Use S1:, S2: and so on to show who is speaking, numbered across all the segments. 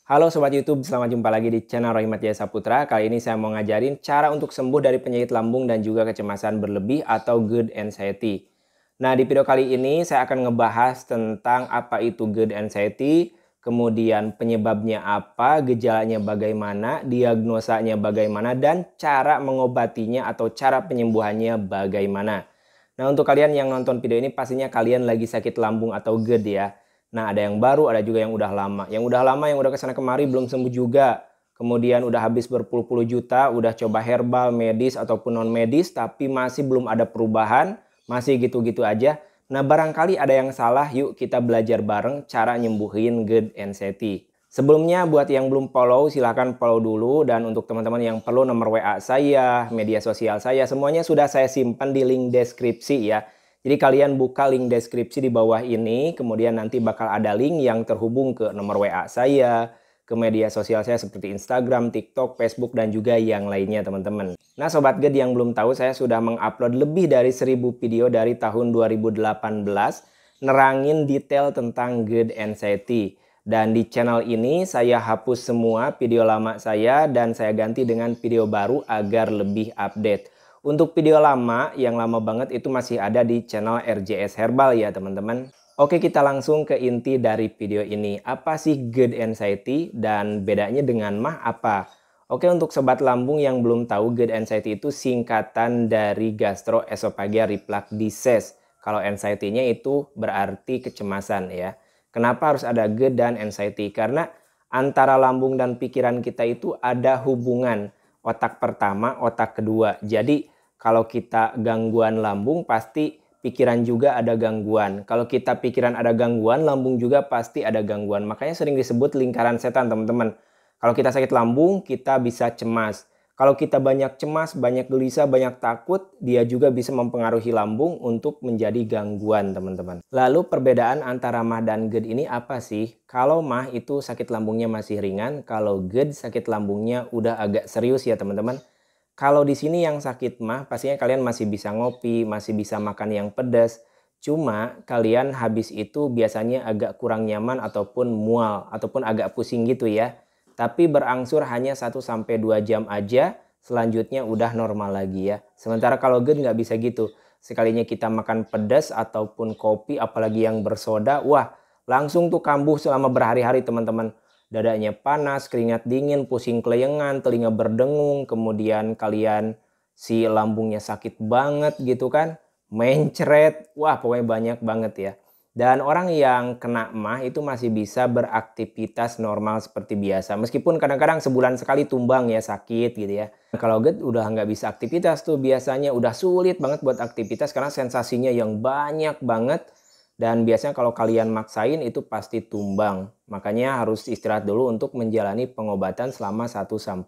S1: Halo Sobat YouTube, selamat jumpa lagi di channel Roy Mathias Saputra. Kali ini saya mau ngajarin cara untuk sembuh dari penyakit lambung dan juga kecemasan berlebih atau GERD anxiety. Nah, di video kali ini saya akan ngebahas tentang apa itu GERD anxiety, kemudian penyebabnya apa, gejalanya bagaimana, diagnosanya bagaimana, dan cara mengobatinya atau cara penyembuhannya bagaimana. Nah, untuk kalian yang nonton video ini pastinya kalian lagi sakit lambung atau GERD ya. Nah, ada yang baru, ada juga yang udah lama. Yang udah lama, yang udah kesana kemari belum sembuh juga. Kemudian udah habis berpuluh-puluh juta, udah coba herbal, medis, ataupun non-medis, tapi masih belum ada perubahan, masih gitu-gitu aja. Nah, barangkali ada yang salah, yuk kita belajar bareng cara nyembuhin GERD anxiety. Sebelumnya, buat yang belum follow, silahkan follow dulu. Dan untuk teman-teman yang perlu nomor WA saya, media sosial saya, semuanya sudah saya simpan di link deskripsi ya. Jadi kalian buka link deskripsi di bawah ini, kemudian nanti bakal ada link yang terhubung ke nomor WA saya, ke media sosial saya seperti Instagram, TikTok, Facebook, dan juga yang lainnya teman-teman. Nah Sobat GERD yang belum tahu, saya sudah mengupload lebih dari 1000 video dari tahun 2018, nerangin detail tentang GERD anxiety. Dan di channel ini saya hapus semua video lama saya dan saya ganti dengan video baru agar lebih update. Untuk video lama, yang lama banget itu masih ada di channel RJS Herbal ya teman-teman. Oke, kita langsung ke inti dari video ini. Apa sih GERD anxiety dan bedanya dengan MAH apa? Oke, untuk sobat lambung yang belum tahu, GERD anxiety itu singkatan dari gastroesophageal reflux disease. Kalau anxiety-nya itu berarti kecemasan ya. Kenapa harus ada GERD dan anxiety? Karena antara lambung dan pikiran kita itu ada hubungan otak pertama, otak kedua. Jadi kalau kita gangguan lambung, pasti pikiran juga ada gangguan. Kalau kita pikiran ada gangguan, lambung juga pasti ada gangguan. Makanya sering disebut lingkaran setan, teman-teman. Kalau kita sakit lambung, kita bisa cemas. Kalau kita banyak cemas, banyak gelisah, banyak takut, dia juga bisa mempengaruhi lambung untuk menjadi gangguan, teman-teman. Lalu perbedaan antara MAH dan GERD ini apa sih? Kalau MAH itu sakit lambungnya masih ringan, kalau GERD sakit lambungnya udah agak serius ya, teman-teman. Kalau di sini yang sakit mah pastinya kalian masih bisa ngopi, masih bisa makan yang pedas. Cuma kalian habis itu biasanya agak kurang nyaman ataupun mual ataupun agak pusing gitu ya. Tapi berangsur hanya 1-2 jam aja, selanjutnya udah normal lagi ya. Sementara kalau GERD nggak bisa gitu. Sekalinya kita makan pedas ataupun kopi apalagi yang bersoda, wah langsung tuh kambuh selama berhari-hari teman-teman. Dadanya panas, keringat dingin, pusing keleyengan, telinga berdengung, kemudian kalian si lambungnya sakit banget gitu kan, mencret, wah pokoknya banyak banget ya. Dan orang yang kena MAH itu masih bisa beraktivitas normal seperti biasa. Meskipun kadang-kadang sebulan sekali tumbang ya sakit gitu ya. Kalau GERD udah nggak bisa aktivitas tuh biasanya udah sulit banget buat aktivitas karena sensasinya yang banyak banget. Dan biasanya kalau kalian maksain itu pasti tumbang. Makanya harus istirahat dulu untuk menjalani pengobatan selama 1-2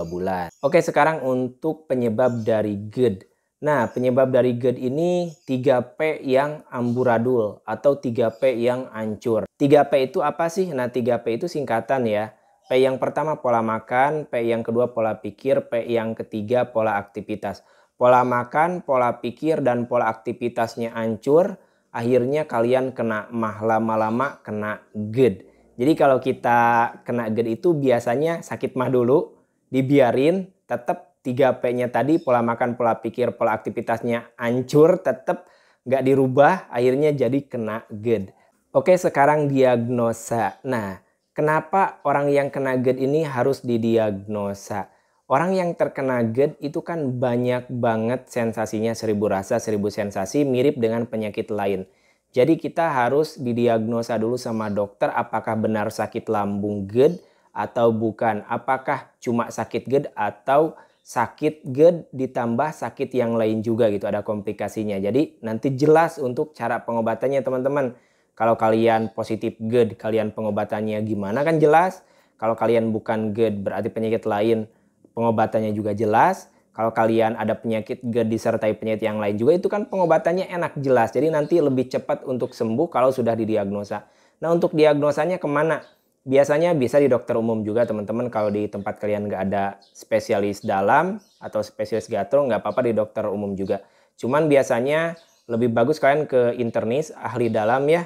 S1: bulan. Oke, sekarang untuk penyebab dari GERD. Nah, penyebab dari GERD ini 3P yang amburadul atau 3P yang hancur. 3P itu apa sih? Nah, 3P itu singkatan ya. P yang pertama pola makan, P yang kedua pola pikir, P yang ketiga pola aktivitas. Pola makan, pola pikir, dan pola aktivitasnya hancur. Akhirnya kalian kena MAH, lama-lama kena GERD. Jadi kalau kita kena GERD itu biasanya sakit MAH dulu, dibiarin, tetap 3P-nya tadi, pola makan, pola pikir, pola aktivitasnya hancur, tetap nggak dirubah, akhirnya jadi kena GERD. Oke, sekarang diagnosa. Nah, kenapa orang yang kena GERD ini harus didiagnosa? Orang yang terkena GERD itu kan banyak banget sensasinya, 1000 rasa, 1000 sensasi, mirip dengan penyakit lain. Jadi kita harus didiagnosa dulu sama dokter apakah benar sakit lambung GERD atau bukan. Apakah cuma sakit GERD atau sakit GERD ditambah sakit yang lain juga gitu, ada komplikasinya. Jadi nanti jelas untuk cara pengobatannya teman-teman. Kalau kalian positif GERD, kalian pengobatannya gimana kan jelas. Kalau kalian bukan GERD berarti penyakit lain, pengobatannya juga jelas. Kalau kalian ada penyakit GERD disertai penyakit yang lain juga, itu kan pengobatannya enak jelas. Jadi nanti lebih cepat untuk sembuh kalau sudah didiagnosa. Nah, untuk diagnosanya kemana? Biasanya bisa di dokter umum juga teman-teman. Kalau di tempat kalian nggak ada spesialis dalam atau spesialis gastro, nggak apa-apa di dokter umum juga. Cuman biasanya lebih bagus kalian ke internis, ahli dalam ya.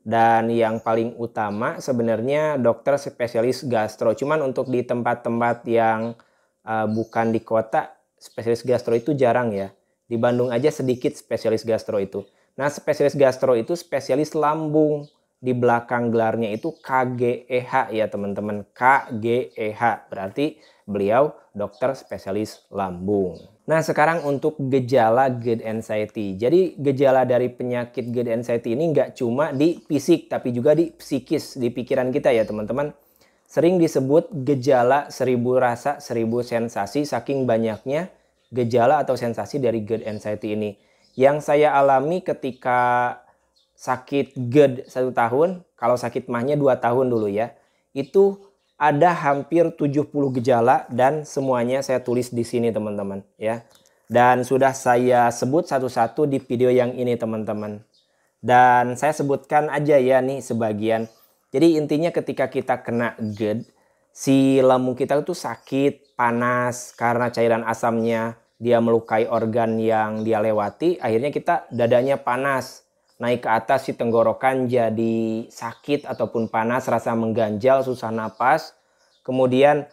S1: Dan yang paling utama sebenarnya dokter spesialis gastro. Cuman untuk di tempat-tempat yang bukan di kota, spesialis gastro itu jarang ya. Di Bandung aja sedikit spesialis gastro itu. Nah, spesialis gastro itu spesialis lambung. Di belakang gelarnya itu KGEH ya teman-teman. KGEH berarti beliau dokter spesialis lambung. Nah, sekarang untuk gejala GERD anxiety. Jadi gejala dari penyakit GERD anxiety ini nggak cuma di fisik tapi juga di psikis, di pikiran kita ya teman-teman. Sering disebut gejala 1000 rasa 1000 sensasi saking banyaknya gejala atau sensasi dari GERD anxiety ini. Yang saya alami ketika sakit GERD 1 tahun, kalau sakit MAH-nya 2 tahun dulu ya. Itu ada hampir 70 gejala dan semuanya saya tulis di sini teman-teman ya. Dan sudah saya sebut satu-satu di video yang ini teman-teman. Dan saya sebutkan aja ya nih sebagian. Jadi intinya ketika kita kena GERD, si lambung kita itu sakit, panas karena cairan asamnya dia melukai organ yang dia lewati. Akhirnya kita dadanya panas. Naik ke atas si tenggorokan jadi sakit ataupun panas, rasa mengganjal, susah napas. Kemudian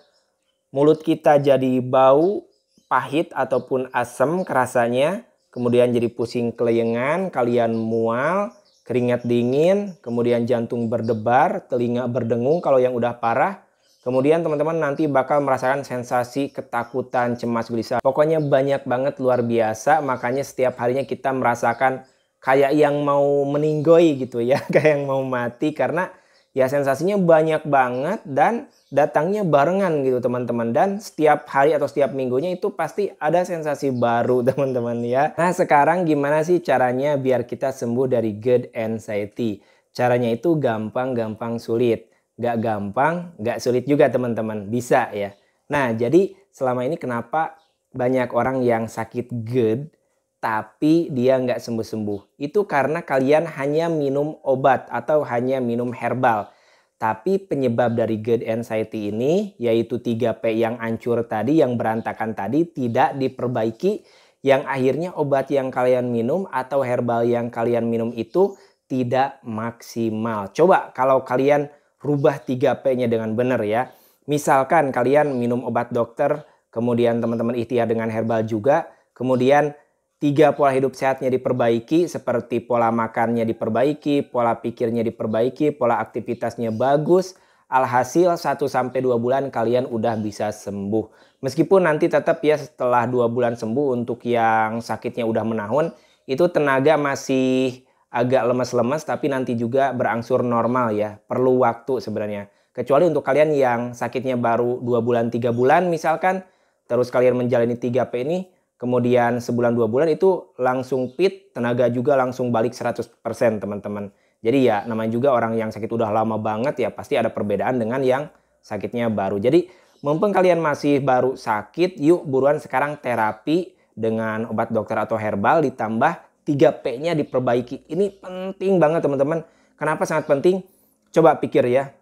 S1: mulut kita jadi bau, pahit ataupun asam kerasanya. Kemudian jadi pusing keleyengan, kalian mual, keringat dingin, kemudian jantung berdebar, telinga berdengung kalau yang udah parah. Kemudian teman-teman nanti bakal merasakan sensasi ketakutan, cemas, gelisah. Pokoknya banyak banget, luar biasa. Makanya setiap harinya kita merasakan kayak yang mau meninggoy gitu ya, kayak yang mau mati karena ya sensasinya banyak banget dan datangnya barengan gitu teman-teman. Dan setiap hari atau setiap minggunya itu pasti ada sensasi baru teman-teman ya. Nah, sekarang gimana sih caranya biar kita sembuh dari GERD anxiety? Caranya itu gampang-gampang sulit. Gak gampang, gak sulit juga teman-teman. Bisa ya. Nah, jadi selama ini kenapa banyak orang yang sakit GERD tapi dia nggak sembuh-sembuh? Itu karena kalian hanya minum obat atau hanya minum herbal. Tapi penyebab dari GERD anxiety ini, yaitu 3P yang hancur tadi, yang berantakan tadi, tidak diperbaiki. Yang akhirnya obat yang kalian minum atau herbal yang kalian minum itu tidak maksimal. Coba kalau kalian rubah 3P-nya dengan benar ya. Misalkan kalian minum obat dokter, kemudian teman-teman ikhtiar dengan herbal juga, kemudian 3 pola hidup sehatnya diperbaiki, seperti pola makannya diperbaiki, pola pikirnya diperbaiki, pola aktivitasnya bagus. Alhasil 1-2 bulan kalian udah bisa sembuh. Meskipun nanti tetap ya setelah 2 bulan sembuh untuk yang sakitnya udah menahun, itu tenaga masih agak lemes-lemes tapi nanti juga berangsur normal ya. Perlu waktu sebenarnya. Kecuali untuk kalian yang sakitnya baru 2 bulan 3 bulan misalkan, terus kalian menjalani 3P ini, kemudian sebulan 2 bulan itu langsung fit, tenaga juga langsung balik 100% teman-teman. Jadi ya namanya juga orang yang sakit udah lama banget ya pasti ada perbedaan dengan yang sakitnya baru. Jadi mumpung kalian masih baru sakit, yuk buruan sekarang terapi dengan obat dokter atau herbal ditambah 3P-nya diperbaiki. Ini penting banget teman-teman. Kenapa sangat penting? Coba pikir ya.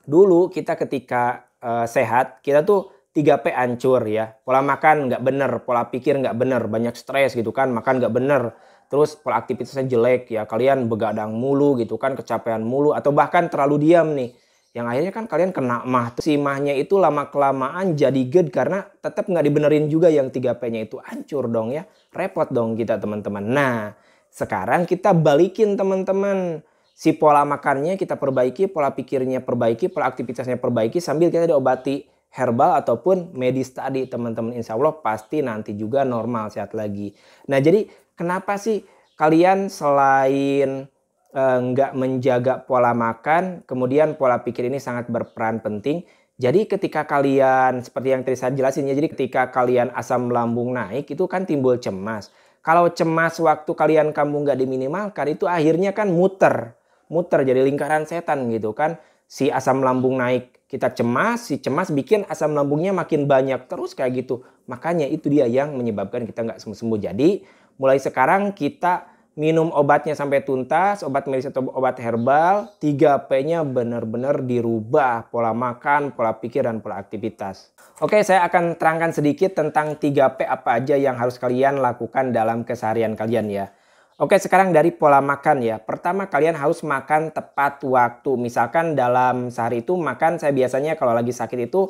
S1: Dulu kita ketika sehat, kita tuh 3P hancur ya. Pola makan nggak bener, pola pikir nggak bener, banyak stres gitu kan, makan nggak bener. Terus pola aktivitasnya jelek ya, kalian begadang mulu gitu kan, kecapean mulu, atau bahkan terlalu diam nih. Yang akhirnya kan kalian kena MAH. Si MAH-nya itu lama-kelamaan jadi GERD karena tetap nggak dibenerin juga yang 3P-nya itu. Hancur dong ya, repot dong kita teman-teman. Nah, sekarang kita balikin teman-teman. Si pola makannya kita perbaiki, pola pikirnya perbaiki, pola aktivitasnya perbaiki sambil kita diobati herbal ataupun medis tadi teman-teman. Insya Allah pasti nanti juga normal, sehat lagi. Nah, jadi kenapa sih kalian selain nggak menjaga pola makan, kemudian pola pikir ini sangat berperan penting. Jadi ketika kalian, seperti yang tadi saya jelasin ya, jadi ketika kalian asam lambung naik itu kan timbul cemas. Kalau cemas waktu kalian kamu nggak diminimalkan itu akhirnya kan muter jadi lingkaran setan gitu kan. Si asam lambung naik, kita cemas, si cemas bikin asam lambungnya makin banyak terus kayak gitu. Makanya itu dia yang menyebabkan kita nggak sembuh-sembuh. Jadi mulai sekarang kita minum obatnya sampai tuntas, obat medis atau obat herbal, 3P-nya benar-benar dirubah, pola makan, pola pikir, dan pola aktivitas. Oke, saya akan terangkan sedikit tentang 3P apa aja yang harus kalian lakukan dalam keseharian kalian ya. Oke, sekarang dari pola makan ya. Pertama, kalian harus makan tepat waktu. Misalkan dalam sehari itu makan, saya biasanya kalau lagi sakit itu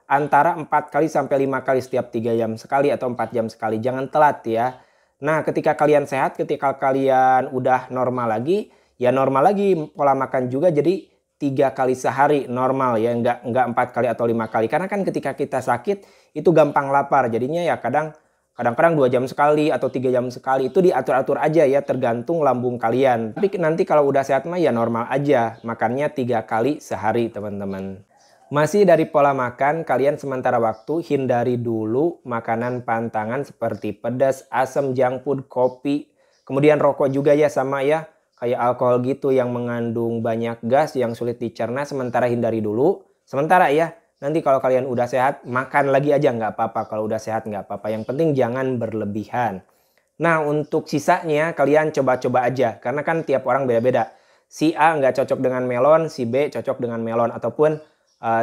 S1: antara 4 kali sampai 5 kali setiap 3 jam sekali atau 4 jam sekali. Jangan telat ya. Nah, ketika kalian sehat, ketika kalian udah normal lagi, ya normal lagi pola makan juga jadi 3 kali sehari normal ya, enggak 4 kali atau 5 kali. Karena kan ketika kita sakit itu gampang lapar. Jadinya ya kadang-kadang 2 jam sekali atau 3 jam sekali, itu diatur-atur aja ya, tergantung lambung kalian. Tapi nanti kalau udah sehat mah ya normal aja, makannya 3 kali sehari teman-teman. Masih dari pola makan, kalian sementara waktu hindari dulu makanan pantangan seperti pedas, asam, junk food, kopi, kemudian rokok juga ya, sama ya, kayak alkohol gitu yang mengandung banyak gas yang sulit dicerna, sementara hindari dulu. Sementara ya. Nanti kalau kalian udah sehat, makan lagi aja nggak apa-apa. Kalau udah sehat nggak apa-apa. Yang penting jangan berlebihan. Nah, untuk sisanya kalian coba-coba aja. Karena kan tiap orang beda-beda. Si A nggak cocok dengan melon, si B cocok dengan melon. Ataupun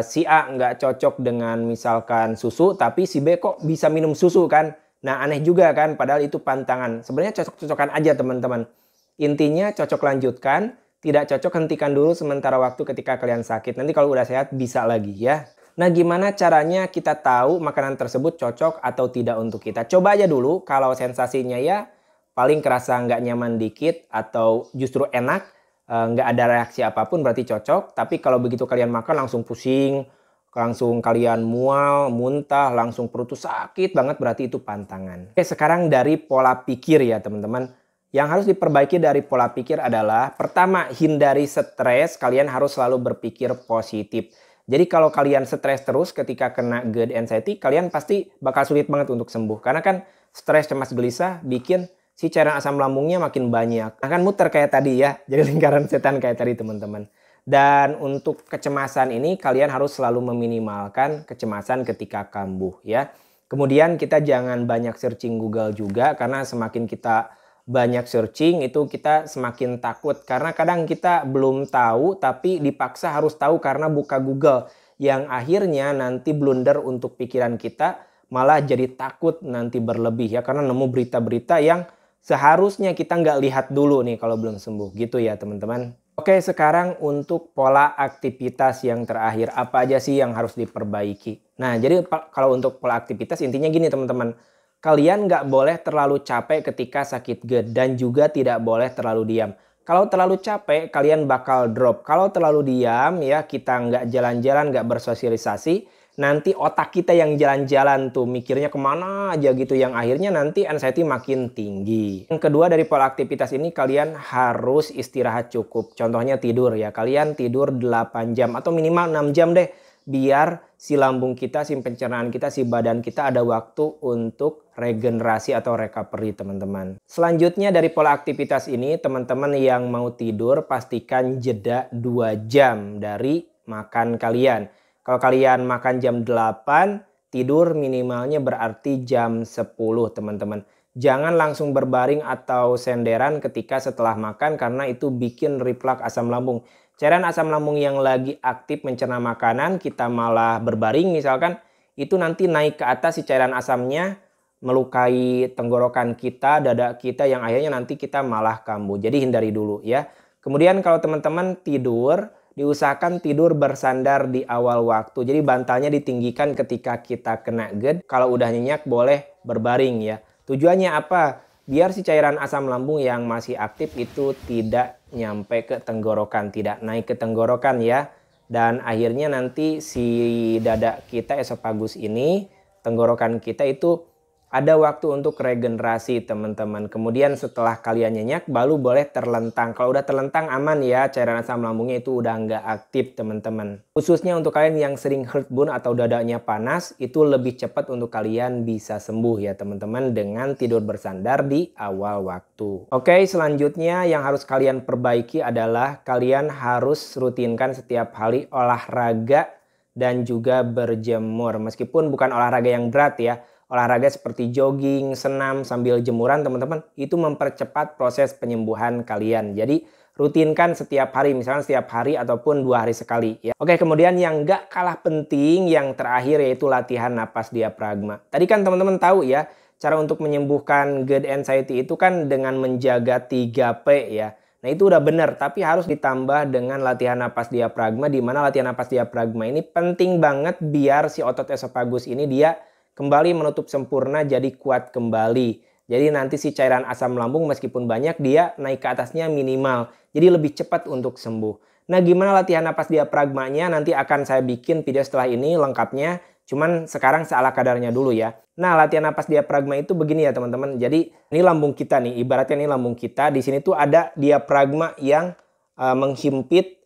S1: si A nggak cocok dengan misalkan susu, tapi si B kok bisa minum susu kan. Nah, aneh juga kan, padahal itu pantangan. Sebenarnya cocok-cocokan aja teman-teman. Intinya cocok lanjutkan, tidak cocok hentikan dulu sementara waktu ketika kalian sakit. Nanti kalau udah sehat bisa lagi ya. Nah, gimana caranya kita tahu makanan tersebut cocok atau tidak untuk kita? Coba aja dulu, kalau sensasinya ya paling kerasa nggak nyaman dikit atau justru enak, nggak ada reaksi apapun berarti cocok. Tapi kalau begitu kalian makan langsung pusing, langsung kalian mual, muntah, langsung perut tuh sakit banget, berarti itu pantangan. Oke, sekarang dari pola pikir ya teman-teman. Yang harus diperbaiki dari pola pikir adalah, pertama, hindari stres, kalian harus selalu berpikir positif. Jadi kalau kalian stres terus ketika kena GERD anxiety, kalian pasti bakal sulit banget untuk sembuh. Karena kan stres, cemas, gelisah bikin si cairan asam lambungnya makin banyak. Akan muter kayak tadi ya, jadi lingkaran setan kayak tadi teman-teman. Dan untuk kecemasan ini kalian harus selalu meminimalkan kecemasan ketika kambuh ya. Kemudian kita jangan banyak searching Google juga, karena semakin kita banyak searching itu kita semakin takut, karena kadang kita belum tahu tapi dipaksa harus tahu karena buka Google, yang akhirnya nanti blunder untuk pikiran kita, malah jadi takut nanti berlebih ya, karena nemu berita-berita yang seharusnya kita nggak lihat dulu nih kalau belum sembuh gitu ya teman-teman. Oke, sekarang untuk pola aktivitas yang terakhir, apa aja sih yang harus diperbaiki? Nah, jadi kalau untuk pola aktivitas intinya gini teman-teman. Kalian nggak boleh terlalu capek ketika sakit GERD dan juga tidak boleh terlalu diam. Kalau terlalu capek, kalian bakal drop. Kalau terlalu diam, ya kita nggak jalan-jalan, nggak bersosialisasi, nanti otak kita yang jalan-jalan tuh, mikirnya kemana aja gitu, yang akhirnya nanti anxiety makin tinggi. Yang kedua dari pola aktivitas ini, kalian harus istirahat cukup. Contohnya tidur ya, kalian tidur 8 jam atau minimal 6 jam deh. Biar si lambung kita, si pencernaan kita, si badan kita ada waktu untuk regenerasi atau recovery teman-teman. Selanjutnya dari pola aktivitas ini, teman-teman yang mau tidur pastikan jeda 2 jam dari makan kalian. Kalau kalian makan jam 8, tidur minimalnya berarti jam 10 teman-teman. Jangan langsung berbaring atau senderan ketika setelah makan, karena itu bikin reflux asam lambung. Cairan asam lambung yang lagi aktif mencerna makanan, kita malah berbaring misalkan, itu nanti naik ke atas si cairan asamnya, melukai tenggorokan kita, dada kita, yang akhirnya nanti kita malah kambuh. Jadi hindari dulu ya. Kemudian kalau teman-teman tidur, diusahakan tidur bersandar di awal waktu. Jadi bantalnya ditinggikan ketika kita kena GERD. Kalau udah nyenyak boleh berbaring ya. Tujuannya apa? Biar si cairan asam lambung yang masih aktif itu tidak nyampe ke tenggorokan, tidak naik ke tenggorokan ya. Dan akhirnya nanti si dada kita, esofagus ini, tenggorokan kita itu ada waktu untuk regenerasi teman-teman. Kemudian setelah kalian nyenyak baru boleh terlentang. Kalau udah terlentang aman ya, cairan asam lambungnya itu udah nggak aktif teman-teman. Khususnya untuk kalian yang sering heartburn atau dadanya panas, itu lebih cepat untuk kalian bisa sembuh ya teman-teman dengan tidur bersandar di awal waktu. Oke, selanjutnya yang harus kalian perbaiki adalah kalian harus rutinkan setiap hari olahraga dan juga berjemur. Meskipun bukan olahraga yang berat ya. Olahraga seperti jogging, senam, sambil jemuran teman-teman, itu mempercepat proses penyembuhan kalian. Jadi rutinkan setiap hari, misalnya setiap hari ataupun 2 hari sekali ya. Oke, kemudian yang gak kalah penting yang terakhir yaitu latihan napas diafragma. Tadi kan teman-teman tahu ya, cara untuk menyembuhkan GERD anxiety itu kan dengan menjaga 3P ya. Nah itu udah benar, tapi harus ditambah dengan latihan napas diafragma, di mana latihan napas diafragma ini penting banget biar si otot esofagus ini dia kembali menutup sempurna, jadi kuat kembali. Jadi nanti si cairan asam lambung meskipun banyak, dia naik ke atasnya minimal. Jadi lebih cepat untuk sembuh. Nah gimana latihan napas diafragmanya, nanti akan saya bikin video setelah ini lengkapnya. Cuman sekarang seala kadarnya dulu ya. Nah latihan napas diafragma itu begini ya teman-teman. Jadi ini lambung kita nih, ibaratnya ini lambung kita. Di sini tuh ada diafragma yang menghimpit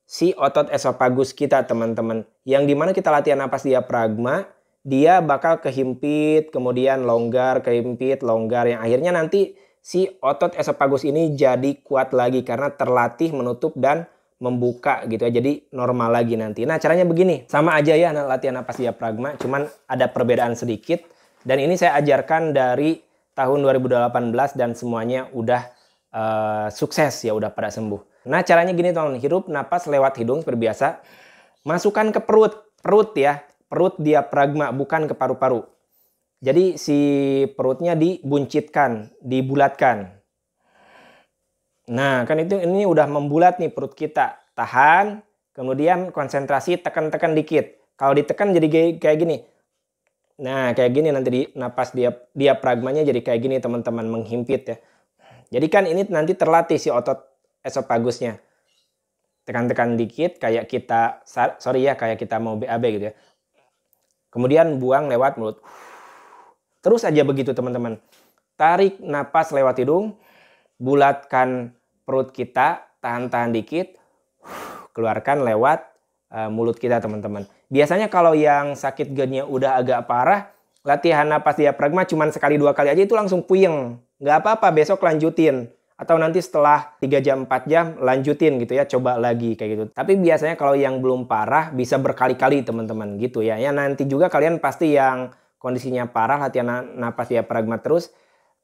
S1: si otot esofagus kita teman-teman. Yang dimana kita latihan napas diafragma, dia bakal kehimpit, kemudian longgar, kehimpit, longgar. Yang akhirnya nanti si otot esofagus ini jadi kuat lagi karena terlatih menutup dan membuka gitu ya, jadi normal lagi nanti. Nah caranya begini, sama aja ya latihan napas diafragma, cuman ada perbedaan sedikit. Dan ini saya ajarkan dari tahun 2018 dan semuanya udah sukses ya, udah pada sembuh. Nah caranya gini teman-teman, hirup napas lewat hidung seperti biasa, masukkan ke perut ya, perut diafragma bukan ke paru-paru. Jadi si perutnya dibuncitkan, dibulatkan. Nah, kan ini udah membulat nih perut kita. Tahan, kemudian konsentrasi, tekan-tekan dikit. Kalau ditekan jadi kayak gini. Nah, kayak gini nanti di napas diafragmanya jadi kayak gini teman-teman, menghimpit ya. Jadi kan ini nanti terlatih si otot esofagusnya. Tekan-tekan dikit kayak kita, kayak kita mau BAB gitu ya. Kemudian buang lewat mulut. Terus aja begitu teman-teman. Tarik napas lewat hidung. Bulatkan perut kita, tahan-tahan dikit, keluarkan lewat mulut kita teman-teman. Biasanya kalau yang sakit GERD-nya udah agak parah, latihan napas diafragma cuma sekali 2 kali aja itu langsung puyeng. Nggak apa-apa, besok lanjutin. Atau nanti setelah 3 jam 4 jam lanjutin gitu ya, coba lagi kayak gitu. Tapi biasanya kalau yang belum parah bisa berkali-kali teman-teman gitu ya. Ya nanti juga kalian pasti yang kondisinya parah latihan napas diafragma terus.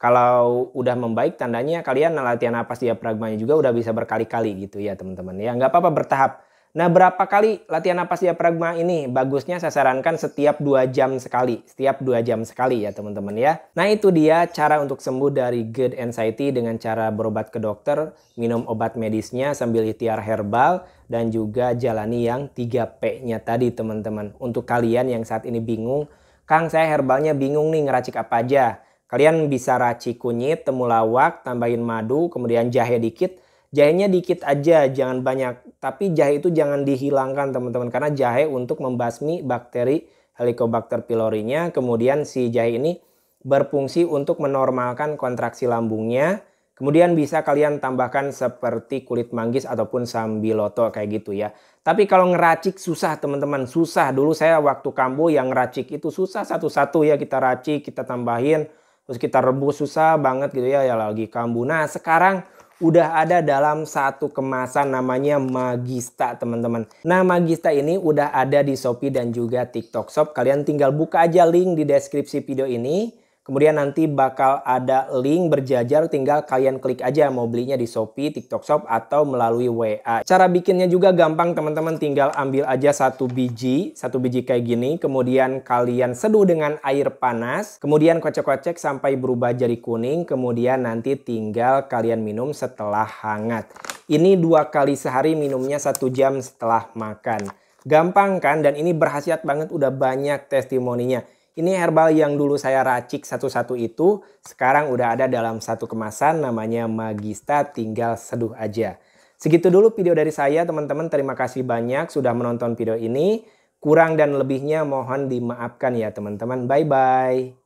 S1: Kalau udah membaik tandanya kalian latihan napas diafragmanya juga udah bisa berkali-kali gitu ya teman-teman. Ya nggak apa-apa bertahap. Nah berapa kali latihan napas diafragma ini? Bagusnya saya sarankan setiap 2 jam sekali. Setiap 2 jam sekali ya teman-teman ya. Nah itu dia cara untuk sembuh dari GERD anxiety dengan cara berobat ke dokter. Minum obat medisnya sambil ikhtiar herbal. Dan juga jalani yang 3P-nya tadi teman-teman. Untuk kalian yang saat ini bingung. Kang saya herbalnya bingung nih ngeracik apa aja. Kalian bisa racik kunyit, temulawak, tambahin madu, kemudian jahe dikit. Jahenya dikit aja, jangan banyak. Tapi jahe itu jangan dihilangkan teman-teman. Karena jahe untuk membasmi bakteri Helicobacter pylori-nya. Kemudian si jahe ini berfungsi untuk menormalkan kontraksi lambungnya. Kemudian bisa kalian tambahkan seperti kulit manggis ataupun sambiloto kayak gitu ya. Tapi kalau ngeracik susah teman-teman, susah. Dulu saya waktu kambuh yang ngeracik itu susah satu-satu ya, kita racik, kita tambahin. Terus kita rebus susah banget gitu ya, lagi kambuh. Nah sekarang udah ada dalam satu kemasan namanya Magista teman-teman. Nah Magista ini udah ada di Shopee dan juga TikTok Shop. Kalian tinggal buka aja link di deskripsi video ini. Kemudian nanti bakal ada link berjajar, tinggal kalian klik aja mau belinya di Shopee, TikTok Shop atau melalui WA. Cara bikinnya juga gampang teman-teman, tinggal ambil aja satu biji kayak gini. Kemudian kalian seduh dengan air panas, kemudian kocek-kocek sampai berubah jadi kuning. Kemudian nanti tinggal kalian minum setelah hangat. Ini 2 kali sehari, minumnya 1 jam setelah makan. Gampang kan? Dan ini berkhasiat banget, udah banyak testimoninya. Ini herbal yang dulu saya racik satu-satu itu, sekarang udah ada dalam satu kemasan namanya Magista, tinggal seduh aja. Segitu dulu video dari saya teman-teman, terima kasih banyak sudah menonton video ini. Kurang dan lebihnya mohon dimaafkan ya teman-teman, bye-bye.